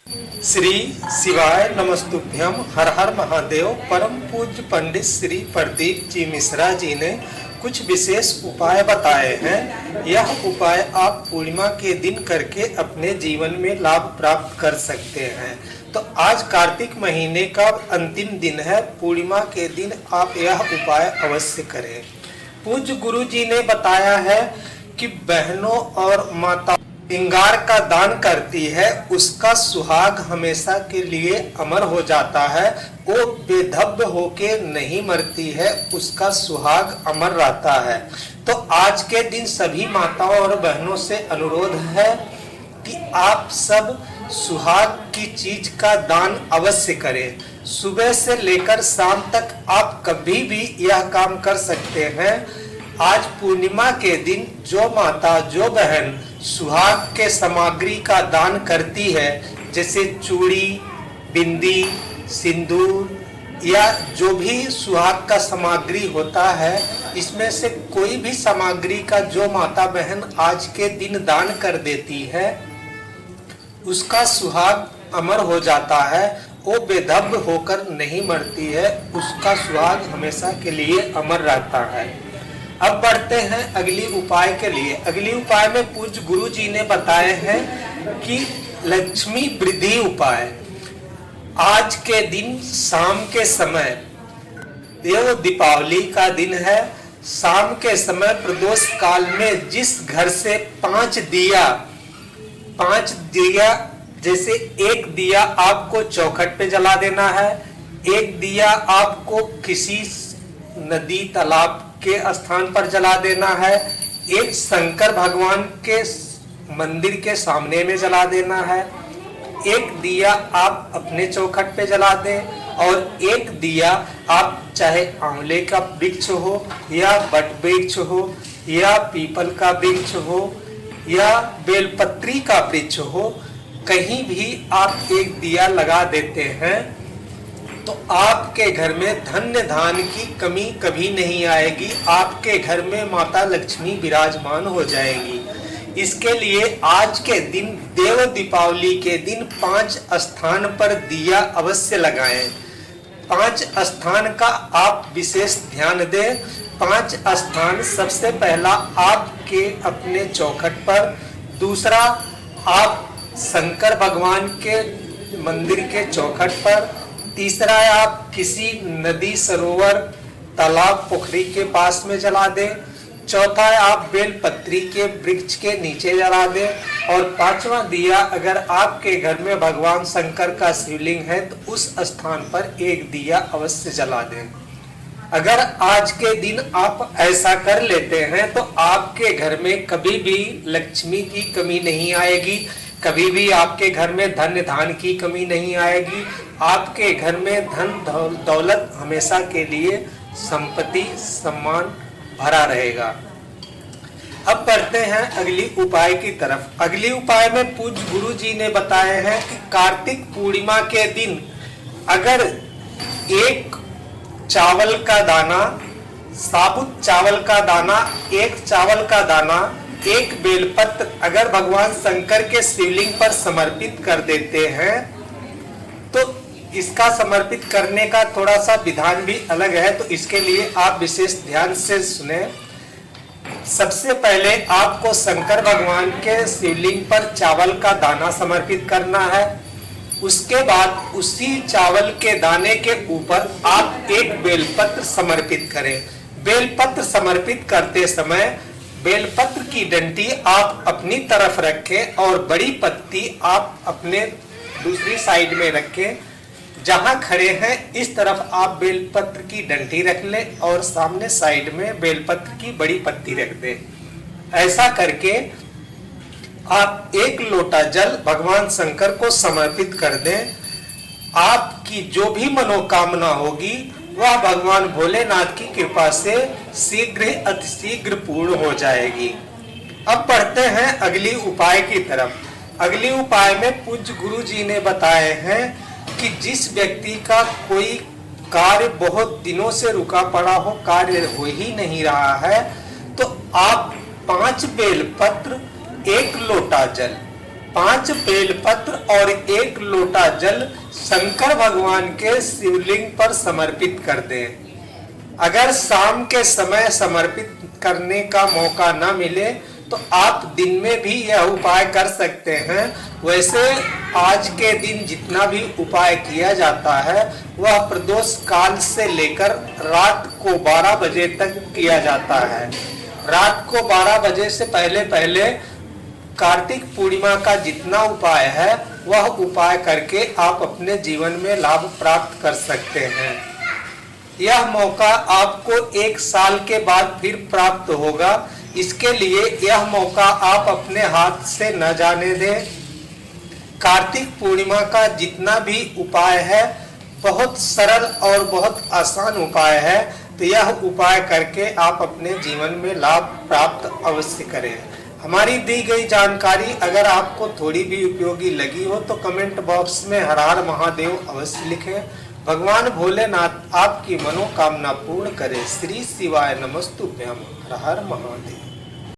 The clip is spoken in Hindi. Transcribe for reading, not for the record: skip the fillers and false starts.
श्री शिवाय नमस्तुभ्यम। हर हर महादेव। परम पूज्य पंडित श्री प्रदीप जी मिश्रा जी ने कुछ विशेष उपाय बताए हैं। यह उपाय आप पूर्णिमा के दिन करके अपने जीवन में लाभ प्राप्त कर सकते हैं। तो आज कार्तिक महीने का अंतिम दिन है। पूर्णिमा के दिन आप यह उपाय अवश्य करें। पूज्य गुरु जी ने बताया है कि बहनों और माता श्रृंगार का दान करती है, उसका सुहाग हमेशा के लिए अमर हो जाता है। वो बेधब्य होके नहीं मरती है, उसका सुहाग अमर रहता है। तो आज के दिन सभी माताओं और बहनों से अनुरोध है कि आप सब सुहाग की चीज का दान अवश्य करें। सुबह से लेकर शाम तक आप कभी भी यह काम कर सकते हैं। आज पूर्णिमा के दिन जो माता जो बहन सुहाग के सामग्री का दान करती है, जैसे चूड़ी, बिंदी, सिंदूर या जो भी सुहाग का सामग्री होता है, इसमें से कोई भी सामग्री का जो माता बहन आज के दिन दान कर देती है, उसका सुहाग अमर हो जाता है। वो बेधब्य होकर नहीं मरती है, उसका सुहाग हमेशा के लिए अमर रहता है। अब बढ़ते हैं अगली उपाय के लिए। अगली उपाय में पूज्य गुरु जी ने बताए हैं कि लक्ष्मी वृद्धि उपाय। आज के दिन शाम के समय, देव दीपावली का दिन है, शाम के समय प्रदोष काल में जिस घर से पांच दिया जैसे एक दिया आपको चौखट पे जला देना है, एक दिया आपको किसी नदी तालाब के स्थान पर जला देना है, एक शंकर भगवान के मंदिर के सामने में जला देना है, एक दिया आप अपने चौखट पे जला दें और एक दिया आप चाहे आंवले का वृक्ष हो या बट वृक्ष हो या पीपल का वृक्ष हो या बेलपत्री का वृक्ष हो, कहीं भी आप एक दिया लगा देते हैं तो आपके घर में धन्य धान की कमी कभी नहीं आएगी। आपके घर में माता लक्ष्मी विराजमान हो जाएगी। इसके लिए आज के दिन, देव दीपावली के दिन 5 स्थान पर दिया अवश्य लगाएं। 5 स्थान का आप विशेष ध्यान दें। 5 स्थान, सबसे पहला आपके अपने चौखट पर, दूसरा आप शंकर भगवान के मंदिर के चौखट पर, तीसरा आप किसी नदी, सरोवर, तालाब, पोखरी के पास में जला दें, चौथा आप बेलपत्री के वृक्ष के नीचे जला दें और 5वां दिया अगर आपके घर में भगवान शंकर का शिवलिंग है तो उस स्थान पर एक दिया अवश्य जला दें। अगर आज के दिन आप ऐसा कर लेते हैं तो आपके घर में कभी भी लक्ष्मी की कमी नहीं आएगी, कभी भी आपके घर में धन्य धान की कमी नहीं आएगी। आपके घर में धन दौलत हमेशा के लिए संपत्ति सम्मान भरा रहेगा। अब बढ़ते हैं अगली उपाय की तरफ। अगली उपाय में पूज्य गुरु जी ने बताए हैं कि कार्तिक पूर्णिमा के दिन अगर एक चावल का दाना, साबुत चावल का दाना, एक चावल का दाना, एक बेलपत्र अगर भगवान शंकर के शिवलिंग पर समर्पित कर देते हैं तो इसका समर्पित करने का थोड़ा सा विधान भी अलग है, तो इसके लिए आप विशेष ध्यान से सुने। सबसे पहले आपको शंकर भगवान के शिवलिंग पर चावल का दाना समर्पित करना है। उसके बाद उसी चावल के दाने के ऊपर आप एक बेलपत्र समर्पित करें। बेलपत्र समर्पित करते समय बेलपत्र की डंडी आप अपनी तरफ रखें और बड़ी पत्ती आप अपने दूसरी साइड में रखें। जहां खड़े हैं इस तरफ आप बेलपत्र की डंडी रख लें और सामने साइड में बेलपत्र की बड़ी पत्ती रख दें। ऐसा करके आप एक लोटा जल भगवान शंकर को समर्पित कर दें। आपकी जो भी मनोकामना होगी वह भगवान भोलेनाथ की कृपा से शीघ्र अतिशीघ्र पूर्ण हो जाएगी। अब बढ़ते हैं अगली उपाय की तरफ। अगली उपाय में पूज्य गुरु जी ने बताए हैं कि जिस व्यक्ति का कोई कार्य बहुत दिनों से रुका पड़ा हो, कार्य हो ही नहीं रहा है, तो आप 5 बेलपत्र, 1 लोटा जल 5 बेलपत्र और 1 लोटा जल शंकर भगवान के शिवलिंग पर समर्पित कर दें। अगर शाम के समय समर्पित करने का मौका न मिले तो आप दिन में भी यह उपाय कर सकते हैं। वैसे आज के दिन जितना भी उपाय किया जाता है वह प्रदोष काल से लेकर रात को 12 बजे तक किया जाता है। रात को 12 बजे से पहले कार्तिक पूर्णिमा का जितना उपाय है वह उपाय करके आप अपने जीवन में लाभ प्राप्त कर सकते हैं। यह मौका आपको 1 साल के बाद फिर प्राप्त होगा, इसके लिए यह मौका आप अपने हाथ से न जाने दें। कार्तिक पूर्णिमा का जितना भी उपाय है बहुत सरल और बहुत आसान उपाय है, तो यह उपाय करके आप अपने जीवन में लाभ प्राप्त अवश्य करें। हमारी दी गई जानकारी अगर आपको थोड़ी भी उपयोगी लगी हो तो कमेंट बॉक्स में हर हर महादेव अवश्य लिखें। भगवान भोलेनाथ आपकी मनोकामना पूर्ण करे। श्री शिवाय नमस्तुभ्यम। हर हर महादेव।